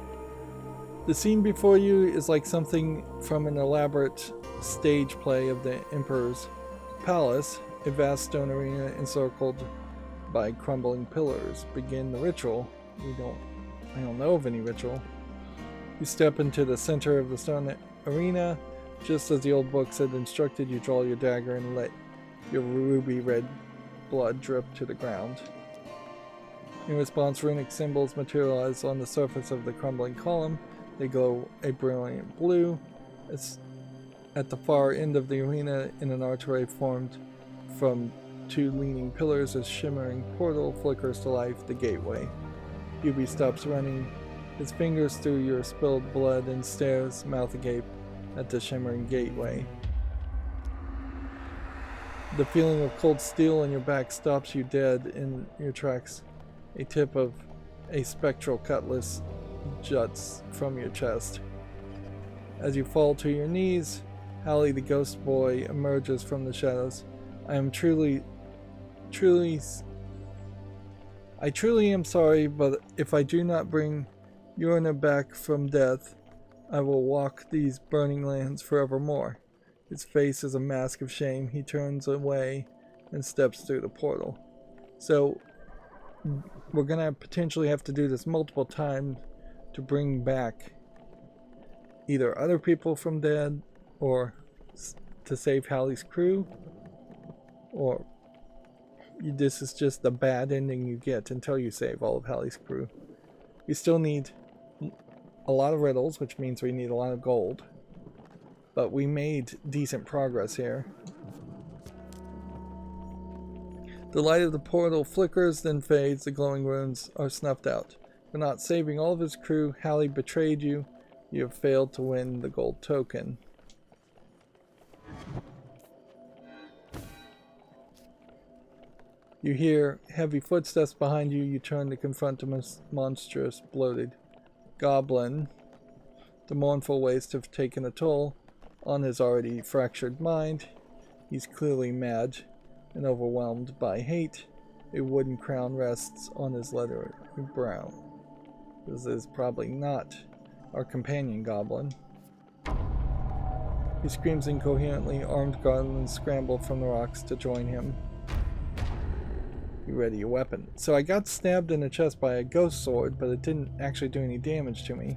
The scene before you is like something from an elaborate stage play of the Emperor's Palace, a vast stone arena encircled by crumbling pillars. Begin the ritual. I don't know of any ritual. You step into the center of the stone arena. Just as the old books had instructed, you draw your dagger and let your ruby red blood drip to the ground. In response, runic symbols materialize on the surface of the crumbling column. They glow a brilliant blue. It's at the far end of the arena in an archway formed from two leaning pillars. A shimmering portal flickers to life, the gateway. Yubi stops running, his fingers through your spilled blood, and stares, mouth agape, at the shimmering gateway. The feeling of cold steel in your back stops you dead in your tracks. A tip of a spectral cutlass juts from your chest. As you fall to your knees, Hallie the ghost boy emerges from the shadows. I truly am sorry, but if I do not bring Yorna back from death, I will walk these burning lands forevermore. His face is a mask of shame. He turns away and steps through the portal. So we're gonna potentially have to do this multiple times to bring back either other people from dead, or to save Hallie's crew, or this is just the bad ending you get until you save all of Hallie's crew. We still need a lot of riddles, which means we need a lot of gold, but we made decent progress here. The light of the portal flickers, then fades. The glowing runes are snuffed out. For not saving all of his crew, Hallie betrayed you. You have failed to win the gold token. You hear heavy footsteps behind you. You turn to confront a monstrous, bloated goblin. The mournful waste have taken a toll on his already fractured mind. He's clearly mad and overwhelmed by hate. A wooden crown rests on his leathery brow. This is probably not our companion goblin. He screams incoherently. Armed goblins scramble from the rocks to join him. You ready your weapon. So I got stabbed in the chest by a ghost sword, but it didn't actually do any damage to me.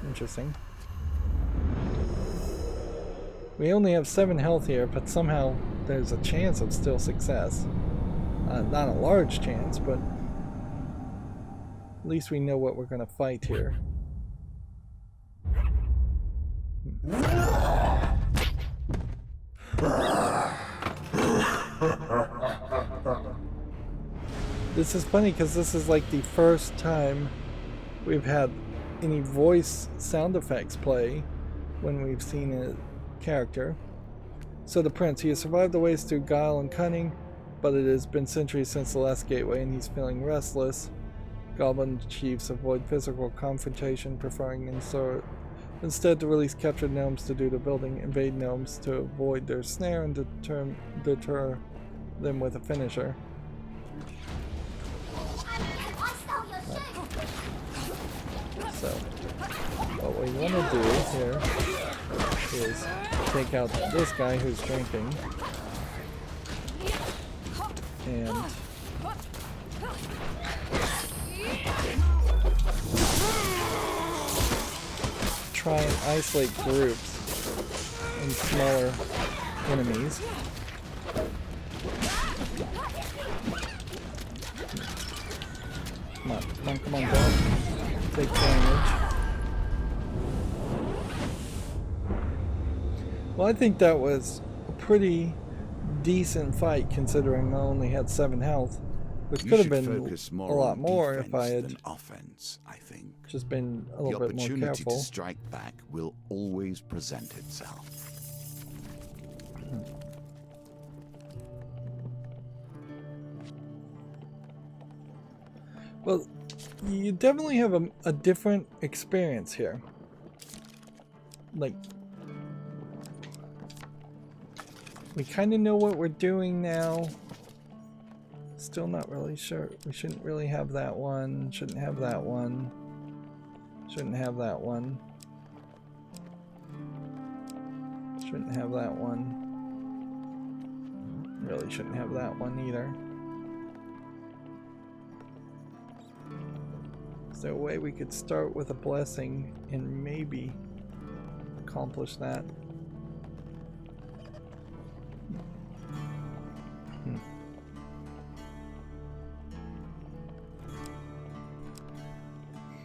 Interesting. We only have 7 health here, but somehow there's a chance of still success. Not a large chance, but at least we know what we're going to fight here. This is funny because this is like the first time we've had any voice sound effects play when we've seen a character. So the prince, he has survived the waste through guile and cunning, but it has been centuries since the last gateway and he's feeling restless. Goblin chiefs avoid physical confrontation, preferring instead to release captured gnomes to do the building, invade gnomes to avoid their snare, and deter them with a finisher. So, what we want to do here is take out this guy who's drinking and try and isolate groups and smaller enemies. Come on, don't take damage. Well, I think that was a pretty decent fight considering I only had 7 health, which could have been a lot more if I had offense, I think. Just been a little bit more careful. The opportunity to strike back will always present itself. Well, you definitely have a different experience here. Like, we kind of know what we're doing now. Still not really sure. We shouldn't really have that one. Shouldn't have that one. Shouldn't have that one. Shouldn't have that one. Really shouldn't have that one either. Is there a way we could start with a blessing and maybe accomplish that?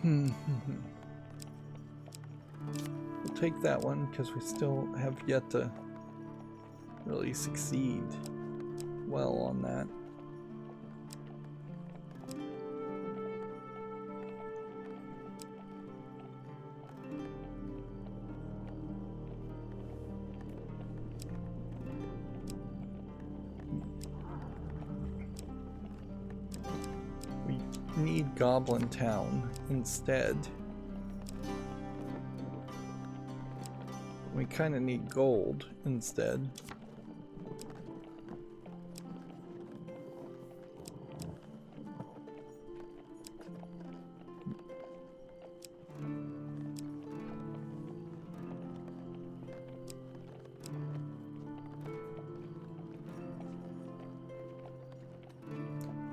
We'll take that one because we still have yet to really succeed well on that. We need Goblin Town instead. We kind of need gold instead.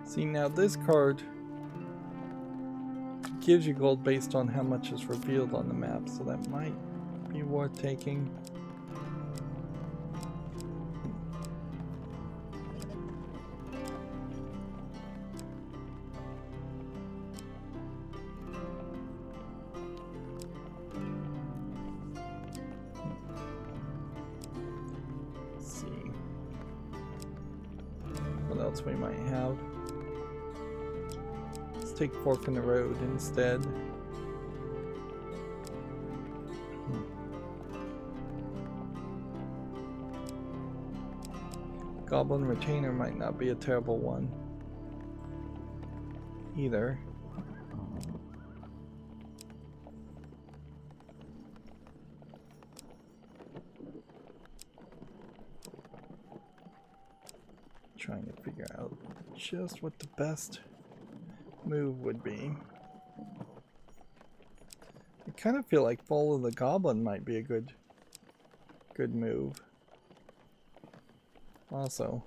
See, now this card gives you gold based on how much is revealed on the map, so that might be worth taking. Let's see what else we might have. Let's take Fork in the Road instead. Goblin Retainer might not be a terrible one either. Trying to figure out just what the best move would be. I kind of feel like Follow the Goblin might be a good move. Also,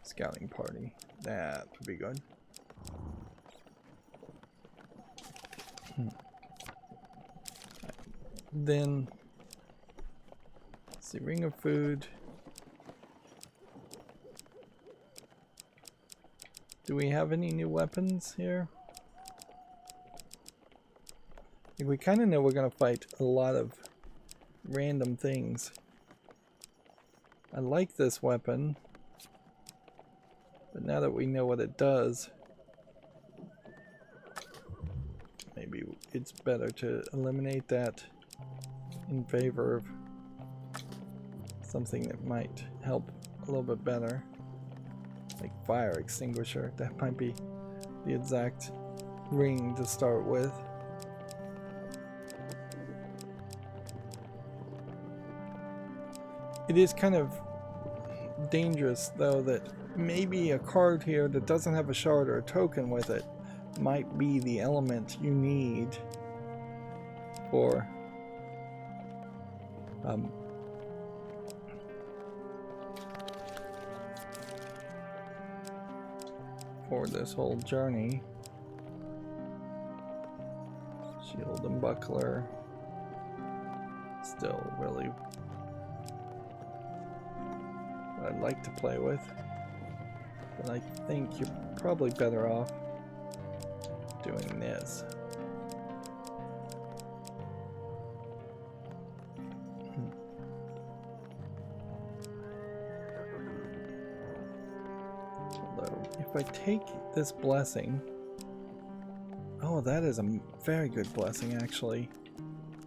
Scouting Party, that would be good. Then, let's see, Ring of Food. Do we have any new weapons here? We kind of know we're going to fight a lot of random things. I like this weapon, but now that we know what it does, maybe it's better to eliminate that in favor of something that might help a little bit better, like Fire Extinguisher. That might be the exact ring to start with. It is kind of dangerous, though, that maybe a card here that doesn't have a shard or a token with it might be the element you need for this whole journey. Shield and Buckler. Still really what I'd like to play with, but I think you're probably better off doing this. Although, if I take this blessing, oh, that is a very good blessing actually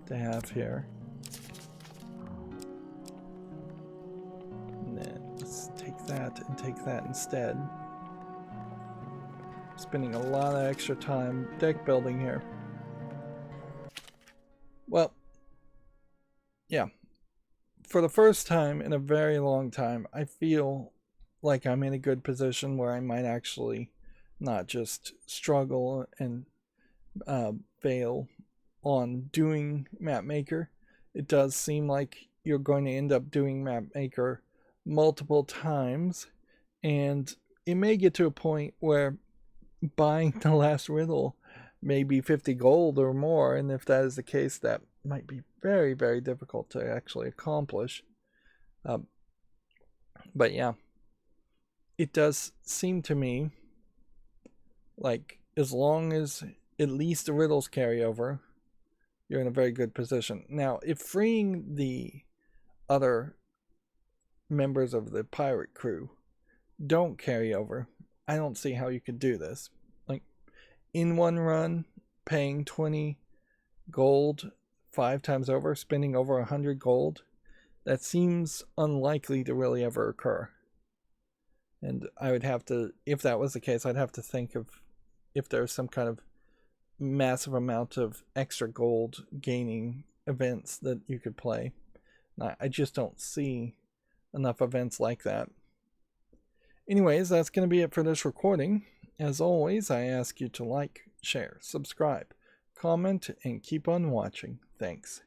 to have here. That and take that instead. Spending a lot of extra time deck building here. Well, yeah. For the first time in a very long time, I feel like I'm in a good position where I might actually not just struggle and fail on doing Map Maker. It does seem like you're going to end up doing Map Maker multiple times, and it may get to a point where buying the last riddle may be 50 gold or more, and if that is the case, that might be very, very difficult to actually accomplish. But yeah, it does seem to me like as long as at least the riddles carry over, you're in a very good position. Now, if freeing the other members of the pirate crew don't carry over, I don't see how you could do this. Like, in one run, paying 20 gold 5 times over, spending over 100 gold, that seems unlikely to really ever occur. And I would have to, if that was the case, I'd have to think of if there's some kind of massive amount of extra gold gaining events that you could play. I just don't see enough events like that. Anyways, that's going to be it for this recording. As always, I ask you to like, share, subscribe, comment, and keep on watching. Thanks.